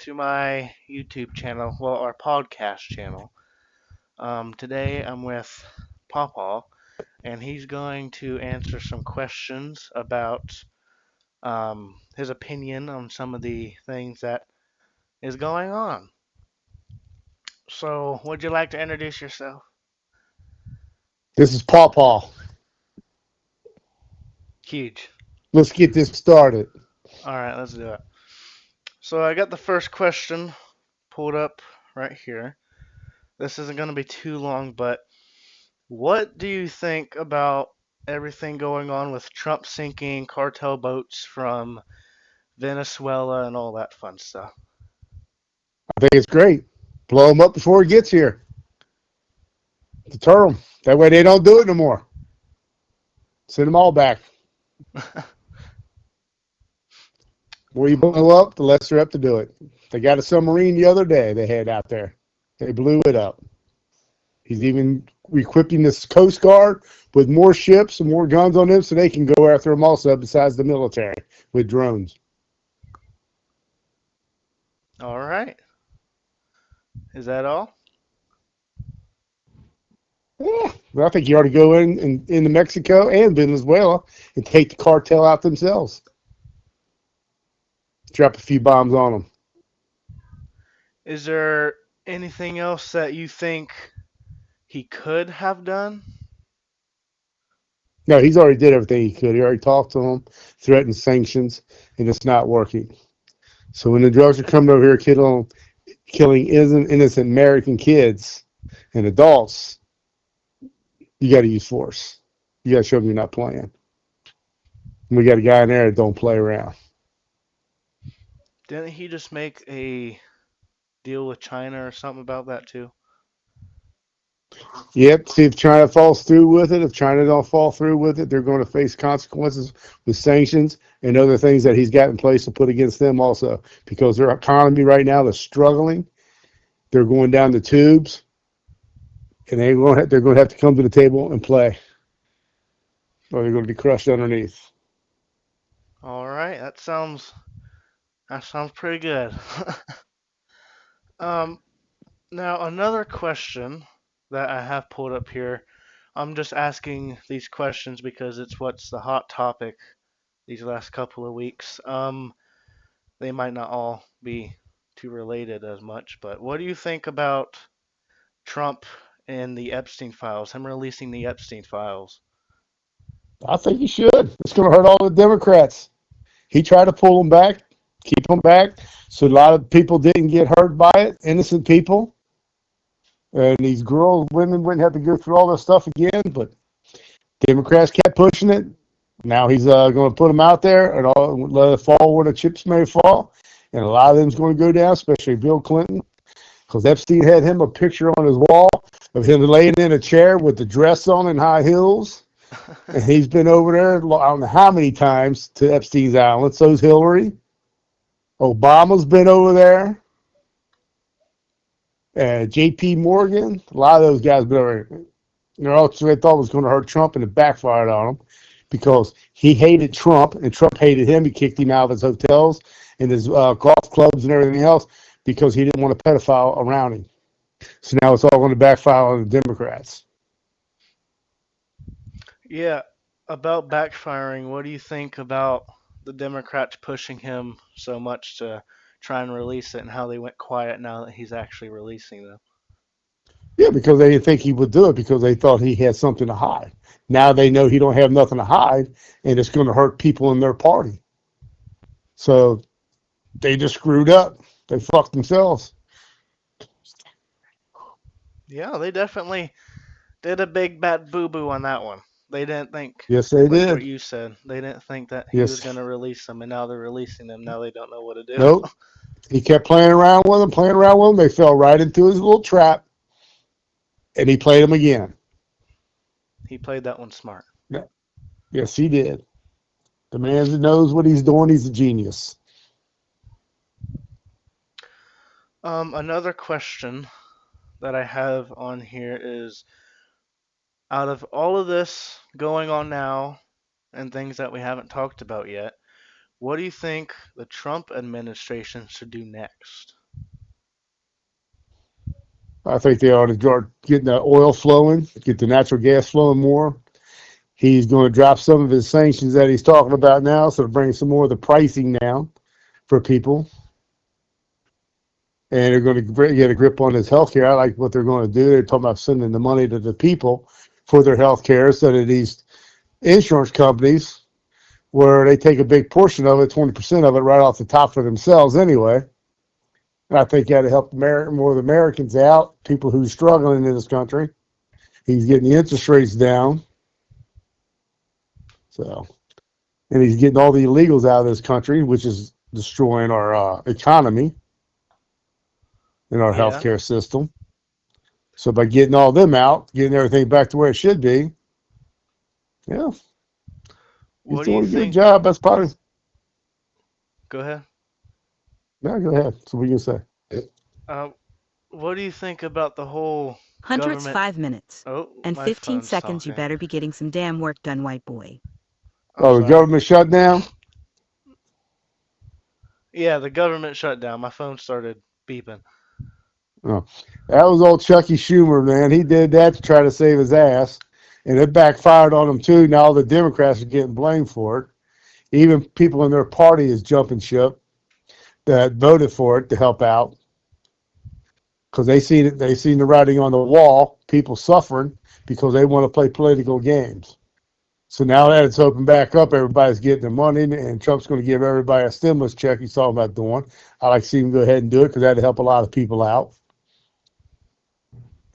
to my YouTube channel, well, our podcast channel. Today I'm with Pawpaw, and he's going to answer some questions about his opinion on some of the things that is going on. So, would you like to introduce yourself? This is Paw Paw. Huge. Let's get this started. All right, let's do it. So, I got the first question pulled up right here. This isn't going to be too long, but what do you think about everything going on with Trump sinking cartel boats from Venezuela and all that fun stuff? I think it's great. Blow them up before it gets here. Deter them. That way they don't do it no more. Send them all back. The more you blow up, the less they're up to do it. They got a submarine the other day they had out there. They blew it up. He's even equipping this Coast Guard with more ships and more guns on them so they can go after them also besides the military with drones. All right. Is that all? Yeah, well, I think you ought to go into Mexico and Venezuela and take the cartel out themselves. Drop a few bombs on them. Is there anything else that you think he could have done? No, he's already did everything he could. He already talked to them, threatened sanctions, and it's not working. So when the drugs are coming over here killing innocent American kids and adults, you got to use force. You got to show them you're not playing. And we got a guy in there that don't play around. Didn't he just make a deal with China or something about that too? Yep. See if China falls through with it. If China don't fall through with it, they're going to face consequences with sanctions and other things that he's got in place to put against them also. Because their economy right now is struggling. They're going down the tubes, and they're going to have to come to the table and play, or they're going to be crushed underneath. All right, that sounds pretty good. um, Now another question that I have pulled up here. I'm just asking these questions because it's what's the hot topic these last couple of weeks. They might not all be too related as much, but what do you think about Trump and the Epstein files, him releasing the Epstein files? I think he should. It's going to hurt all the Democrats. He tried to pull them back, keep them back, so a lot of people didn't get hurt by it, innocent people. And these girls, women wouldn't have to go through all this stuff again, but Democrats kept pushing it. Now he's going to put them out there and let it fall where the chips may fall. And a lot of them's going to go down, especially Bill Clinton, because Epstein had him a picture on his wall of him laying in a chair with the dress on and high heels. And he's been over there, I don't know how many times, to Epstein's Island. So's Hillary. Obama's been over there. J.P. Morgan. A lot of those guys been over there. They thought was going to hurt Trump, and it backfired on him because he hated Trump, and Trump hated him. He kicked him out of his hotels and his golf clubs and everything else because he didn't want a pedophile around him. So now it's all going to backfire on the Democrats. Yeah, about backfiring, what do you think about the Democrats pushing him so much to try and release it and how they went quiet now that he's actually releasing them? Yeah, because they didn't think he would do it because they thought he had something to hide. Now they know he don't have nothing to hide, and it's going to hurt people in their party. So they just screwed up. They fucked themselves. Yeah, they definitely did a big bad boo boo on that one. They didn't think, Yes, they like what did. you said, they didn't think that he was Yes. going to release them, and now they're releasing them. Now they don't know what to do. Nope. He kept playing around with them, playing around with them. They fell right into his little trap, and he played them again. He played that one smart. Yeah. Yes, he did. The man that knows what he's doing, he's a genius. Another question that I have on here is out of all of this going on now and things that we haven't talked about yet, What do you think the Trump administration should do next? I think they ought to start getting the oil flowing, get the natural gas flowing more. He's going to drop some of his sanctions that he's talking about now, so to bring some more of the pricing down for people. And they're going to get a grip on his health care. I like what they're going to do. They're talking about sending the money to the people for their health care instead of these insurance companies where they take a big portion of it, 20% of it right off the top for themselves anyway. And I think that to help more of the Americans out, people who are struggling in this country. He's getting the interest rates down. So, and he's getting all the illegals out of this country, which is destroying our economy and our Yeah. healthcare system. So by getting all them out, getting everything back to where it should be, yeah, he's What do you doing a good think? job. That's probably, Go ahead. yeah, go ahead. So what you can say? Uh, what do you think about the whole Hundreds government? 5 minutes. Oh, And my 15 phone's seconds, you talking. better be getting some damn work done, white boy. I'm Oh, the sorry. government shutdown? Yeah, the government shut down. My phone started beeping. Oh, that was old Chucky Schumer, man. He did that to try to save his ass, and it backfired on him too. Now the Democrats are getting blamed for it. Even people in their party is jumping ship that voted for it to help out because they seen it. They seen the writing on the wall. People suffering because they want to play political games. So now that it's opened back up, everybody's getting their money, and Trump's going to give everybody a stimulus check. He's talking about doing. I like to see him go ahead and do it because that'd help a lot of people out.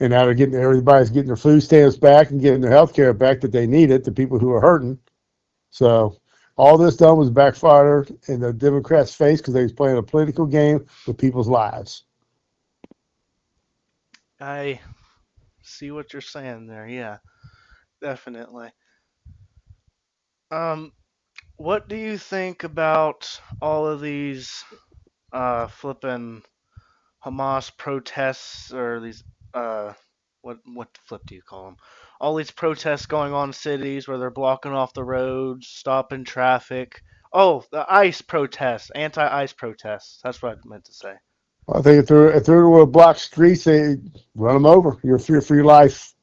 And now they're getting everybody's getting their food stamps back and getting their health care back that they needed. The people who are hurting. So all this done was backfire in the Democrats' face because they was playing a political game with people's lives. I see what you're saying there. Yeah, definitely. Um, what do you think about all of these flipping Hamas protests or these uh what the flip do you call them? All these protests going on in cities where they're blocking off the roads, stopping traffic. Oh, the ICE protests, anti-ICE protests. That's what I meant to say. I think if they're to block streets, they run them over. You're fear for your life.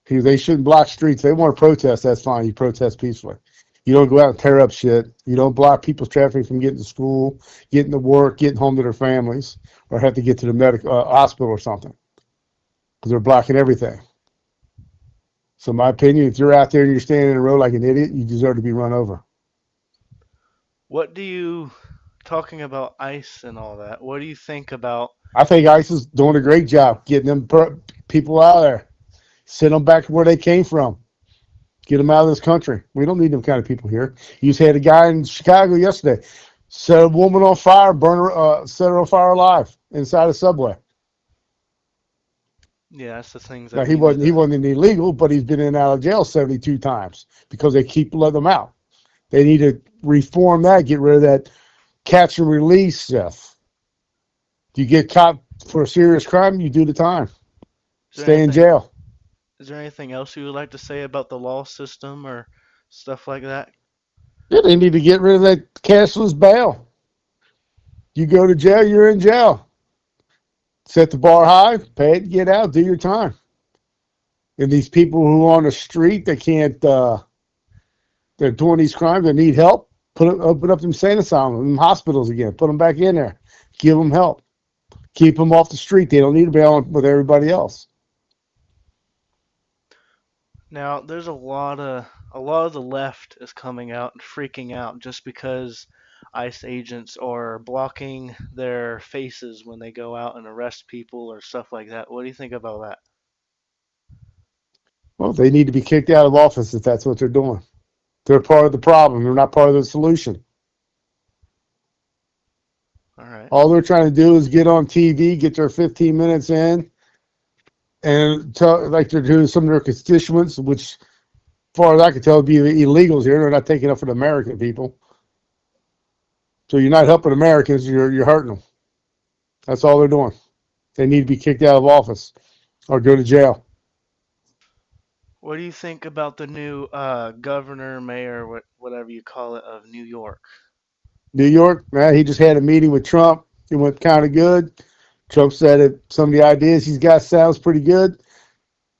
They shouldn't block streets. They want to protest. That's fine. You protest peacefully. You don't go out and tear up shit. You don't block people's traffic from getting to school, getting to work, getting home to their families, or have to get to the medical hospital or something because they're blocking everything. So, my opinion, if you're out there and you're standing in the road like an idiot, you deserve to be run over. What do you talking about ICE and all that? What do you think about? I think ICE is doing a great job getting them people out of there, send them back to where they came from, get them out of this country. We don't need them kind of people here. You just had a guy in Chicago yesterday set a woman on fire, set her on fire alive inside a subway. Yeah, that's the things Now that he we need wasn't illegal, but he's been in and out of jail 72 times because they keep letting them out. They need to reform that, get rid of that catch and release stuff. You get caught for a serious crime, you do the time. Stay in jail. Is there anything else you would like to say about the law system or stuff like that? Yeah, they need to get rid of that cashless bail. You go to jail, you're in jail. Set the bar high, pay it, get out, do your time. And these people who are on the street, they can't, they're doing these crimes, they need help, open up them insane asylums, them hospitals again, put them back in there, give them help. Keep them off the street. They don't need to be on with everybody else. Now, there's a lot of the left is coming out and freaking out just because ICE agents are blocking their faces when they go out and arrest people or stuff like that. What do you think about that? Well, they need to be kicked out of office if that's what they're doing. They're part of the problem. They're not part of the solution. All right. All they're trying to do is get on TV, get their 15 minutes in, and tell like they're doing some of their constituents, which, as far as I can tell, would be the illegals here. They're not taking up for the American people. So you're not helping Americans. You're hurting them. That's all they're doing. They need to be kicked out of office or go to jail. What do you think about the new governor, mayor, whatever you call it, of New York? New York, he just had a meeting with Trump. It went kind of good. Trump said that some of the ideas he's got sounds pretty good.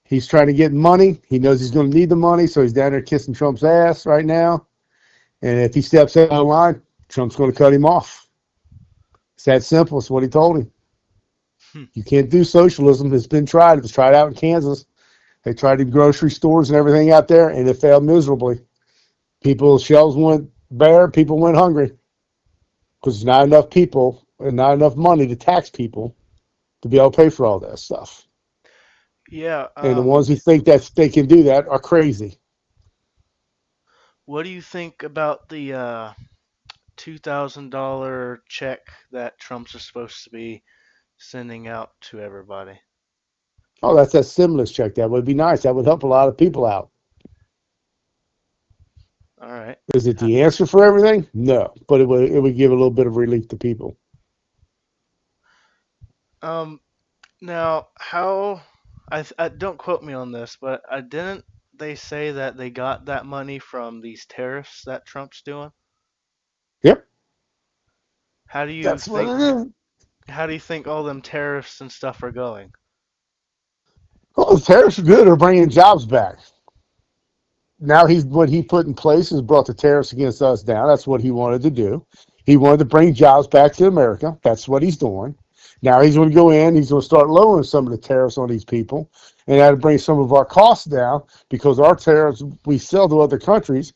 He's trying to get money. He knows he's going to need the money, so he's down there kissing Trump's ass right now. And if he steps out of line, Trump's going to cut him off. It's that simple. It's what he told him. Hmm. You can't do socialism. It's been tried. It was tried out in Kansas. They tried in grocery stores and everything out there, and it failed miserably. People's shelves went bare. People went hungry because there's not enough people and not enough money to tax people to be able to pay for all that stuff. Yeah. And the ones who think that they can do that are crazy. What do you think about the $2,000 check that Trump's is supposed to be sending out to everybody? Oh, that's that stimulus check. That would be nice. That would help a lot of people out. All right. Is it the answer for everything? No, but it would give a little bit of relief to people. Now, how I don't quote me on this, but I didn't they say that they got that money from these tariffs that Trump's doing? Yep, How do you that's what think it is. how do you think all them tariffs and stuff are going? Well, the tariffs are good. Are bringing jobs back. Now what he put in place is brought the tariffs against us down. That's what he wanted to do. He wanted to bring jobs back to America. That's what he's doing. Now he's going to go in. He's going to start lowering some of the tariffs on these people, and that'll bring some of our costs down because our tariffs we sell to other countries,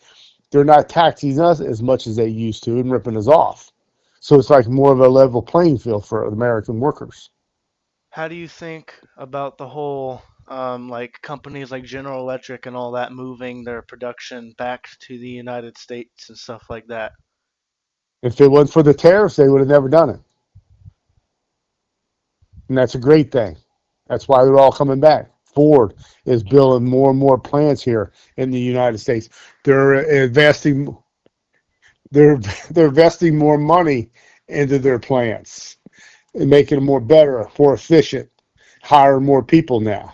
they're not taxing us as much as they used to and ripping us off. So it's like more of a level playing field for American workers. How do you think about the whole like companies like General Electric and all that moving their production back to the United States and stuff like that? If it wasn't for the tariffs, they would have never done it, and that's a great thing. That's why they're all coming back. Ford is building more and more plants here in the United States. They're investing. They're they're investing more money into their plants and making them more better, more efficient, hiring more people now.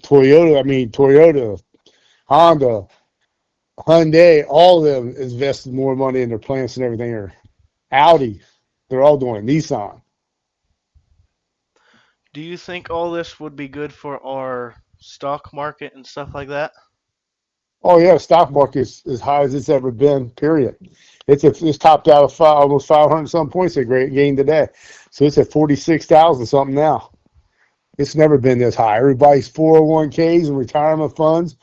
Toyota, Honda, Hyundai, all of them invested more money in their plants and everything. Or Audi, they're all doing it. Nissan. Do you think all this would be good for our stock market and stuff like that? Oh yeah, the stock market is as high as it's ever been. Period. It's topped out of almost 500 some points they gained today, so it's at 46,000 something now. It's never been this high. Everybody's 401ks and retirement funds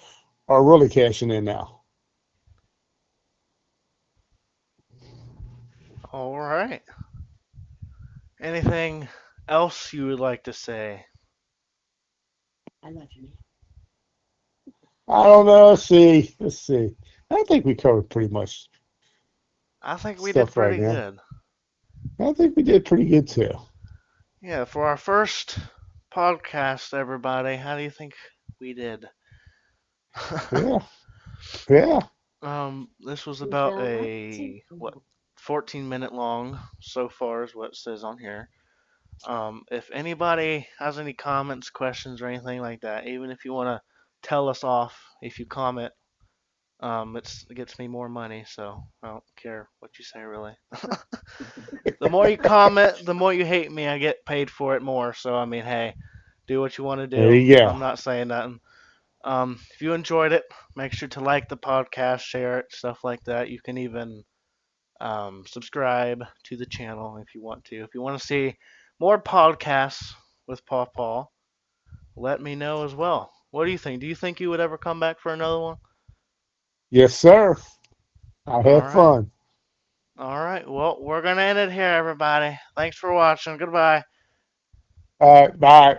are really cashing in now. All right. Anything else you would like to say? I love you. I don't know. Let's see. I think we covered pretty much I think we did stuff right pretty now. good. I think we did pretty good too. Yeah, for our first podcast, everybody, how do you think we did? Yeah, yeah. This was about a 14-minute long so far is what it says on here. If anybody has any comments, questions, or anything like that, even if you want to tell us off, if you comment, it gets me more money, so I don't care what you say really. The more you comment, the more you hate me, I get paid for it more. So I mean, hey, do what you want to There do. you go. I'm not saying nothing. If you enjoyed it, make sure to like the podcast, share it, stuff like that. You can even subscribe to the channel if you want to. If you want to see more podcasts with Paw Paw, let me know as well. What do you think? Do you think you would ever come back for another one? Yes, sir. I All had right. fun. All right. Well, we're going to end it here, everybody. Thanks for watching. Goodbye. All right, bye.